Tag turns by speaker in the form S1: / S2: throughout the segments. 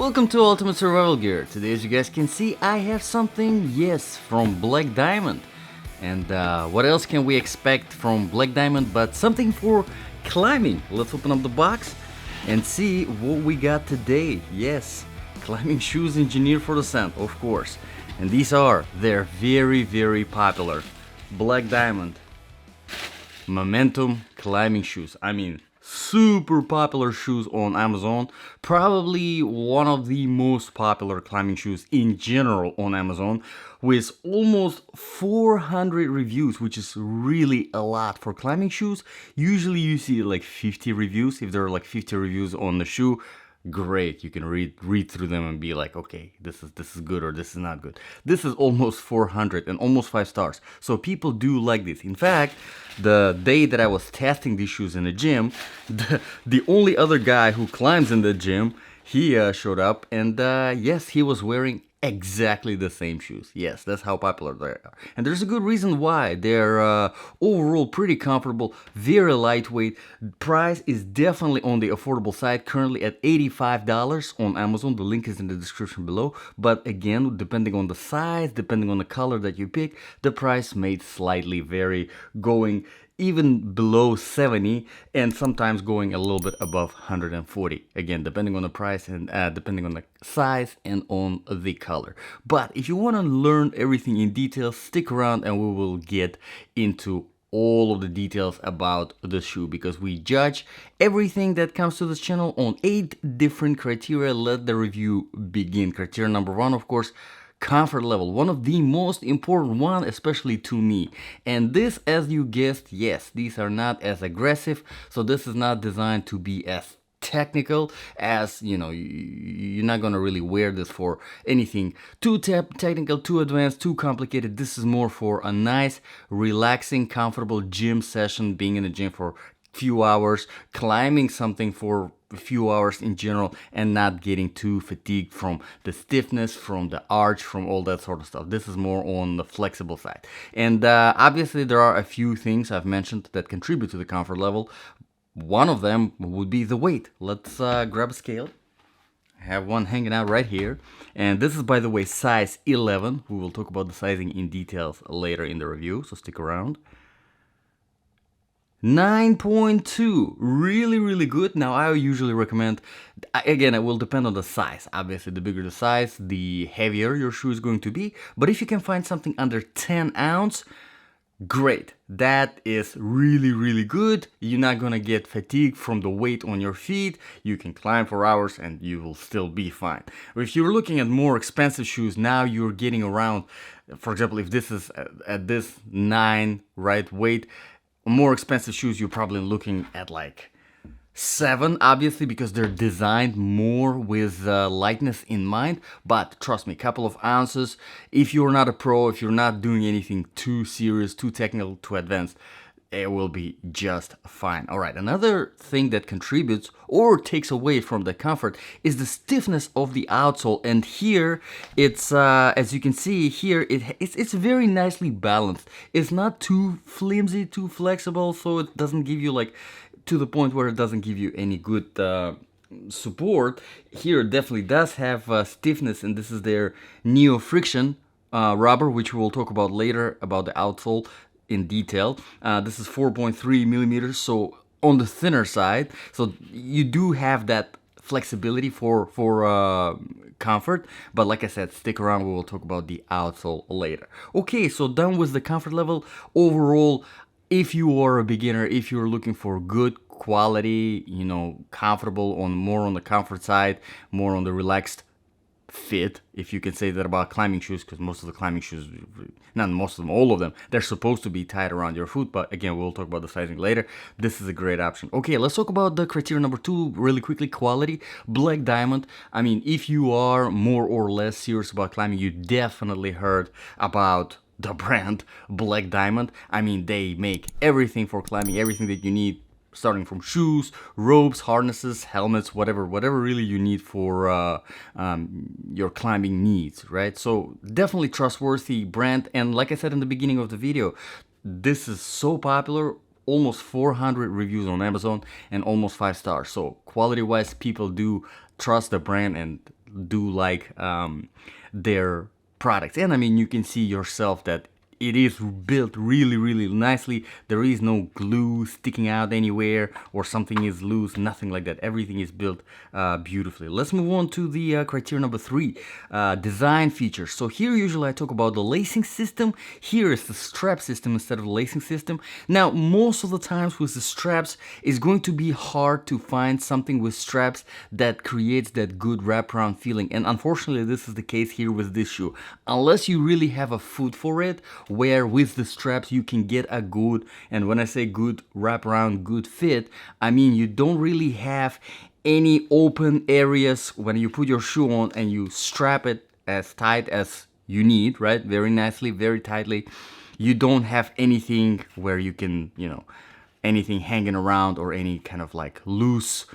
S1: Welcome to Ultimate Survival Gear. Today, as you guys can see, I have something, yes, from Black Diamond. And what else can we expect from Black Diamond but something for climbing? Let's open up the box and see what we got today. Yes, climbing shoes engineered for descent, of course. And they're very popular. Black Diamond Momentum climbing shoes. I mean, super popular shoes on Amazon. Probably one of the most popular climbing shoes in general on Amazon, with almost 400 reviews, which is really a lot for climbing shoes. Usually you see like 50 reviews. If there are like 50 reviews on the shoe, great, you can read through them and be like, okay, this is good or this is not good. This is almost 400 and almost 5 stars, so people do like this. In fact, the day that I was testing these shoes in the gym, the only other guy who climbs in the gym, he showed up, and yes, he was wearing exactly the same shoes. Yes, that's how popular they are. And there's a good reason why. They're overall pretty comfortable, very lightweight. Price is definitely on the affordable side, currently at $85 on Amazon. The link is in the description below. But again, depending on the size, depending on the color that you pick, the price may slightly vary, going even below 70 and sometimes going a little bit above 140, again depending on the price and depending on the size and on the color. But if you want to learn everything in detail, stick around and we will get into all of the details about the shoe, because we judge everything that comes to this channel on 8 different criteria. Let the review begin. Criteria number 1, of course, comfort level, one of the most important one, especially to me. And this, as you guessed, yes, these are not as aggressive, so this is not designed to be as technical as, you know, you're not gonna really wear this for anything too technical, too advanced, too complicated. This is more for a nice, relaxing, comfortable gym session, being in the gym for few hours, climbing something for a few hours in general, and not getting too fatigued from the stiffness, from the arch, from all that sort of stuff. This is more on the flexible side. And obviously there are a few things I've mentioned that contribute to the comfort level. One of them would be the weight. Let's grab a scale. I have one hanging out right here, and this is, by the way, size 11. We will talk about the sizing in details later in the review, so stick around. 9.2, really good. Now I usually recommend, again, it will depend on the size. Obviously, the bigger the size, the heavier your shoe is going to be. But if you can find something under 10 ounce, great. That is really good. You're not gonna get fatigued from the weight on your feet. You can climb for hours and you will still be fine. If you're looking at more expensive shoes, now you're getting around, for example, if this is at this 9 right weight, more expensive shoes, you're probably looking at like 7, obviously, because they're designed more with lightness in mind. But trust me, a couple of ounces, if you're not a pro, if you're not doing anything too serious, too technical, too advanced, it will be just fine. All right, another thing that contributes or takes away from the comfort is the stiffness of the outsole. And here it's as you can see here, it's very nicely balanced. It's not too flimsy, too flexible, so it doesn't give you like to the point where it doesn't give you any good support. Here it definitely does have stiffness, and this is their NeoFriection rubber, which we will talk about later about the outsole in detail. This is 4.3 millimeters, so on the thinner side, so you do have that flexibility for comfort. But like I said, stick around, we will talk about the outsole later. Okay, so done with the comfort level. Overall, if you are a beginner, if you're looking for good quality, you know, comfortable, on more on the comfort side, more on the relaxed fit, if you can say that about climbing shoes, because most of the climbing shoes, not most of them, all of them, they're supposed to be tied around your foot. But again, we'll talk about the sizing later. This is a great option. Okay, let's talk about the criteria number 2 really quickly. Quality. Black Diamond, I mean, if you are more or less serious about climbing, you definitely heard about the brand Black Diamond. I mean, they make everything for climbing, everything that you need, starting from shoes, ropes, harnesses, helmets, whatever really you need for your climbing needs, right? So definitely trustworthy brand. And like I said in the beginning of the video, this is so popular, almost 400 reviews on Amazon and almost 5 stars. So quality wise, people do trust the brand, and do like their products. And I mean, you can see yourself that it is built really, really nicely. There is no glue sticking out anywhere or something is loose, nothing like that. Everything is built beautifully. Let's move on to the criteria number 3, design features. So here usually I talk about the lacing system. Here is the strap system instead of the lacing system. Now, most of the times with the straps, it's going to be hard to find something with straps that creates that good wraparound feeling. And unfortunately, this is the case here with this shoe. Unless you really have a foot for it, where with the straps you can get a good, and when I say good wraparound, good fit, I mean you don't really have any open areas when you put your shoe on and you strap it as tight as you need, right? Very nicely, very tightly. You don't have anything where you can, anything hanging around or any kind of like loose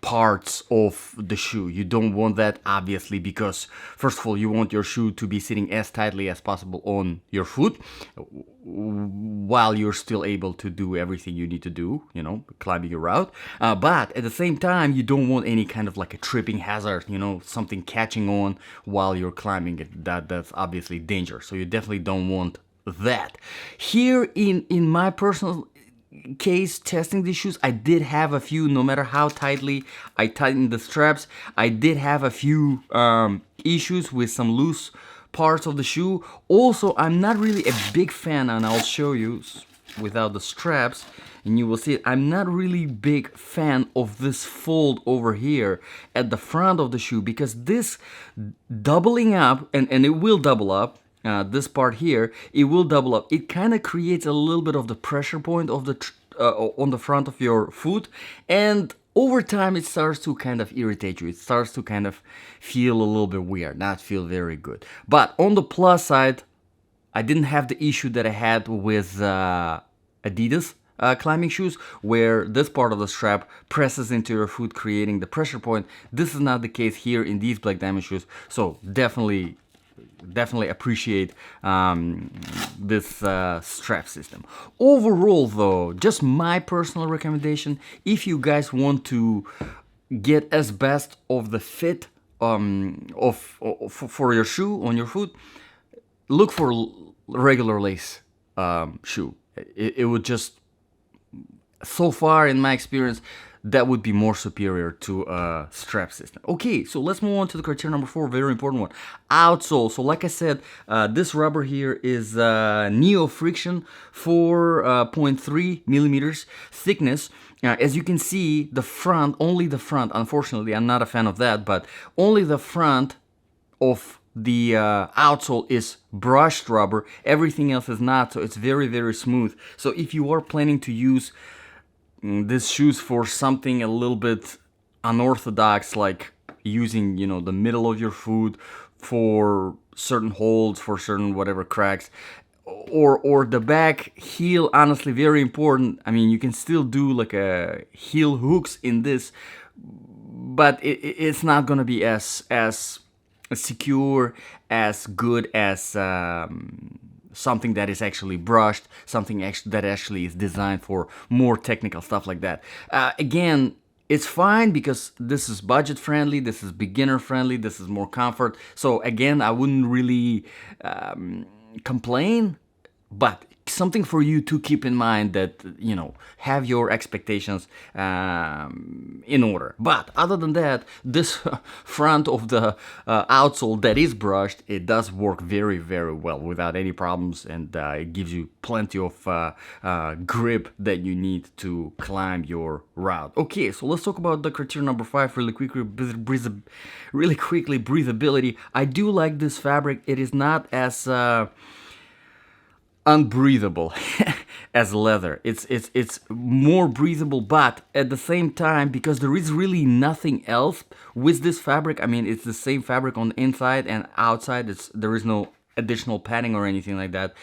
S1: parts of the shoe. You don't want that, obviously, because first of all, you want your shoe to be sitting as tightly as possible on your foot while you're still able to do everything you need to do, climbing your route. But at the same time, you don't want any kind of like a tripping hazard, something catching on while you're climbing it. That's obviously dangerous. So you definitely don't want that. Here in my personal case testing these shoes, I did have a few, no matter how tightly I tightened the straps, I did have a few issues with some loose parts of the shoe. Also, I'm not really a big fan, and I'll show you without the straps and you will see it, I'm not really big fan of this fold over here at the front of the shoe, because this doubling up, and it will double up, this part here, it will double up. It kind of creates a little bit of the pressure point of the on the front of your foot, and over time it starts to kind of irritate you. It starts to kind of feel a little bit weird, not feel very good. But on the plus side, I didn't have the issue that I had with Adidas climbing shoes, where this part of the strap presses into your foot, creating the pressure point. This is not the case here in these Black Diamond shoes, so definitely appreciate this strap system. Overall though, just my personal recommendation, if you guys want to get as best of the fit for your shoe on your foot, look for regular lace shoe. It would just, so far in my experience, that would be more superior to a strap system. Okay, so let's move on to the criteria number 4, very important one. Outsole. So like I said, this rubber here is NeoFriection, 4.3 millimeters thickness. As you can see, the front, only the front, unfortunately, I'm not a fan of that, but only the front of the outsole is brushed rubber. Everything else is not, so it's very, very smooth. So if you are planning to use these shoes for something a little bit unorthodox, like using, the middle of your foot for certain holds, for certain whatever cracks, or the back heel, honestly, very important. I mean, you can still do like a heel hooks in this, but it's not gonna be as secure, as good as something that is actually brushed, something that actually is designed for more technical stuff like that. Again, it's fine because this is budget friendly, this is beginner friendly, this is more comfort. So again, I wouldn't really complain, but something for you to keep in mind, that have your expectations in order. But other than that, this front of the outsole that is brushed, it does work very, very well without any problems, and it gives you plenty of grip that you need to climb your route. Okay, so let's talk about the criteria number 5 really quickly. Breathability. I do like this fabric. It is not as unbreathable as leather. It's more breathable, but at the same time, because there is really nothing else with this fabric. I mean, it's the same fabric on the inside and outside. There is no additional padding or anything like that.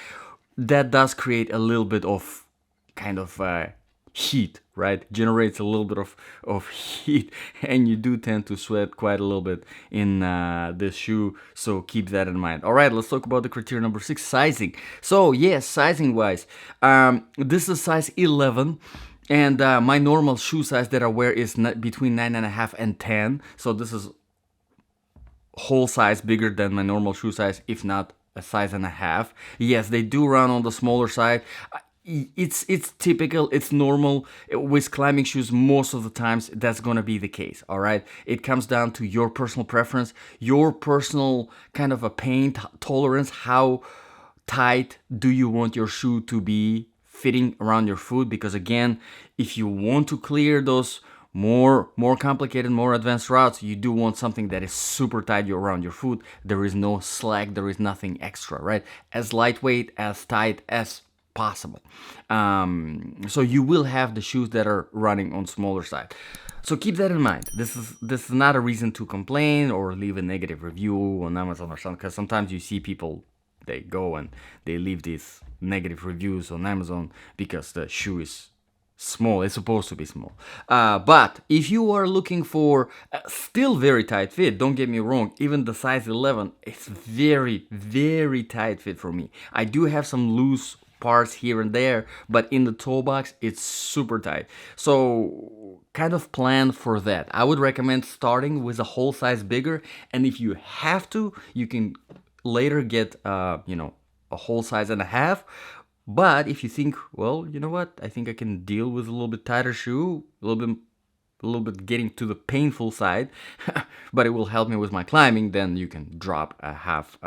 S1: That does create a little bit of kind of heat, right? Generates a little bit of heat, and you do tend to sweat quite a little bit in this shoe, so keep that in mind. All right, let's talk about the criteria number 6, sizing. So yes, sizing wise, this is size 11, and my normal shoe size that I wear is between 9.5 and 10, so this is whole size bigger than my normal shoe size, if not a size and a half. Yes, they do run on the smaller side. It's typical, it's normal with climbing shoes. Most of the times that's gonna be the case. All right, it comes down to your personal preference, your personal kind of a pain tolerance. How tight do you want your shoe to be fitting around your foot? Because again, if you want to clear those more complicated, more advanced routes, you do want something that is super tight around your foot. There is no slack, there is nothing extra, right? As lightweight, as tight as possible. So you will have the shoes that are running on smaller side. So keep that in mind. This is not a reason to complain or leave a negative review on Amazon or something, because sometimes you see people, they go and they leave these negative reviews on Amazon because the shoe is small. It's supposed to be small. But if you are looking for a still very tight fit, don't get me wrong, even the size 11, it's very, very tight fit for me. I do have some loose parts here and there, but in the toe box, it's super tight. So kind of plan for that. I would recommend starting with a whole size bigger, and if you have to, you can later get a whole size and a half. But if you think, well, you know what, I think I can deal with a little bit tighter shoe, a little bit getting to the painful side, but it will help me with my climbing, then you can drop a half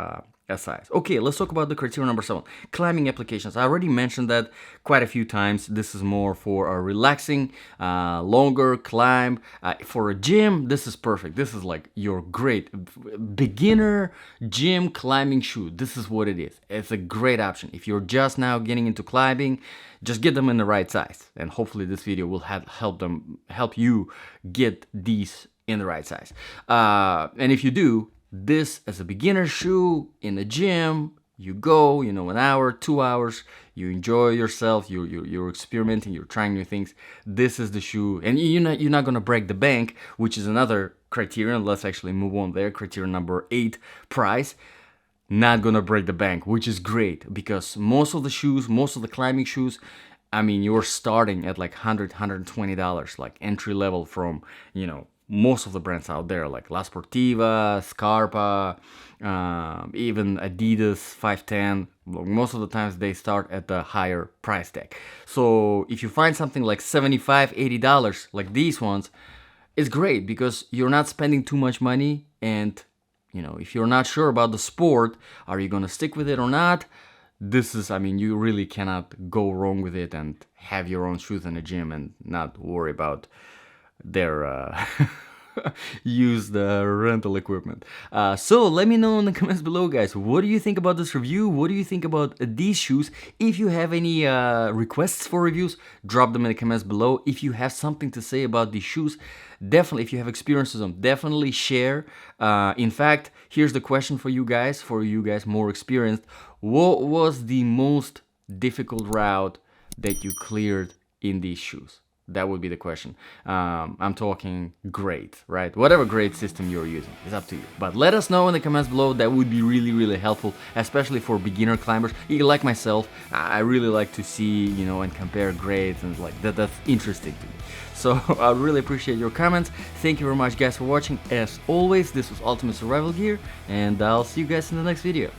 S1: a size. Okay, let's talk about the criteria number 7, climbing applications. I already mentioned that quite a few times. This is more for a relaxing, longer climb. For a gym, this is perfect. This is like your great beginner gym climbing shoe. This is what it is. It's a great option. If you're just now getting into climbing, just get them in the right size, and hopefully this video will help you get these in the right size. And if you do, this as a beginner shoe in the gym, you go, an hour, 2 hours, you enjoy yourself, you're experimenting, you're trying new things. This is the shoe, and you're not gonna break the bank, which is another criterion. Let's actually move on there. Criterion number 8, price. Not gonna break the bank, which is great, because most of the climbing shoes, I mean, you're starting at like $120, like entry level from, most of the brands out there, like La Sportiva, Scarpa, even Adidas 510. Most of the times they start at the higher price tag. So if you find something like $75, $80, like these ones, it's great because you're not spending too much money. And if you're not sure about the sport, are you gonna stick with it or not? This is, you really cannot go wrong with it and have your own shoes in the gym and not worry about their used rental equipment. So let me know in the comments below, guys. What do you think about this review? What do you think about these shoes? If you have any requests for reviews, drop them in the comments below. If you have something to say about these shoes, definitely, if you have experiences with them, definitely share. In fact, here's the question for you guys more experienced. What was the most difficult route that you cleared in these shoes? That would be the question. I'm talking grade, right? Whatever grade system you're using, it's up to you. But let us know in the comments below. That would be really, really helpful, especially for beginner climbers. Like myself, I really like to see, and compare grades, and like that's interesting to me. So I really appreciate your comments. Thank you very much, guys, for watching. As always, this was Ultimate Survival Gear, and I'll see you guys in the next video.